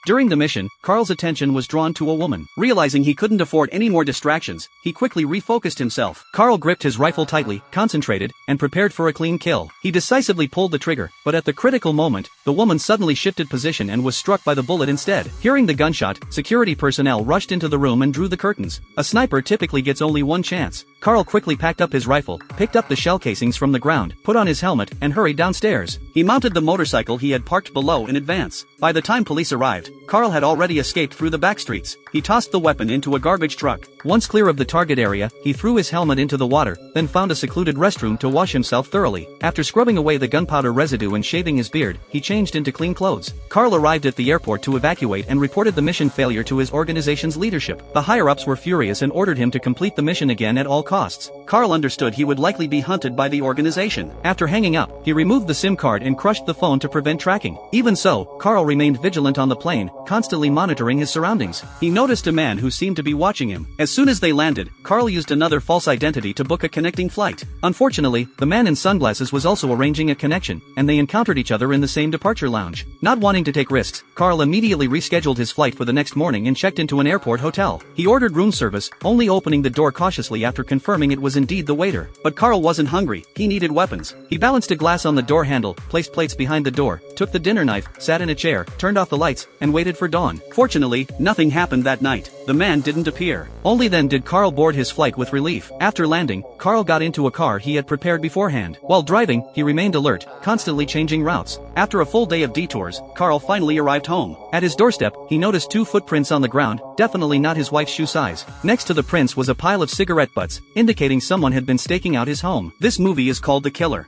During the mission, Carl's attention was drawn to a woman. Realizing he couldn't afford any more distractions, he quickly refocused himself. Carl gripped his rifle tightly, concentrated, and prepared for a clean kill. He decisively pulled the trigger, but at the critical moment, the woman suddenly shifted position and was struck by the bullet instead. Hearing the gunshot, security personnel rushed into the room and drew the curtains. A sniper typically gets only one chance. Carl quickly packed up his rifle, picked up the shell casings from the ground, put on his helmet, and hurried downstairs. He mounted the motorcycle he had parked below in advance. By the time police arrived, Carl had already escaped through the back streets. He tossed the weapon into a garbage truck. Once clear of the target area, he threw his helmet into the water, then found a secluded restroom to wash himself thoroughly. After scrubbing away the gunpowder residue and shaving his beard, he changed into clean clothes. Carl arrived at the airport to evacuate and reported the mission failure to his organization's leadership. The higher-ups were furious and ordered him to complete the mission again at all costs. Carl understood he would likely be hunted by the organization. After hanging up, he removed the SIM card and crushed the phone to prevent tracking. Even so, Carl remained vigilant on the plane, constantly monitoring his surroundings. He noticed a man who seemed to be watching him. As soon as they landed, Carl used another false identity to book a connecting flight. Unfortunately, the man in sunglasses was also arranging a connection, and they encountered each other in the same departure lounge. Not wanting to take risks, Carl immediately rescheduled his flight for the next morning and checked into an airport hotel. He ordered room service, only opening the door cautiously after confirming it was indeed the waiter. But Carl wasn't hungry, he needed weapons. He balanced a glass on the door handle, placed plates behind the door, took the dinner knife, sat in a chair, turned off the lights, and waited for dawn. Fortunately, nothing happened that night. The man didn't appear. Only then did Carl board his flight with relief. After landing, Carl got into a car he had prepared beforehand. While driving, he remained alert, constantly changing routes. After a full day of detours, Carl finally arrived home. At his doorstep, he noticed 2 footprints on the ground, definitely not his wife's shoe size. Next to the prints was a pile of cigarette butts, indicating someone had been staking out his home. This movie is called The Killer.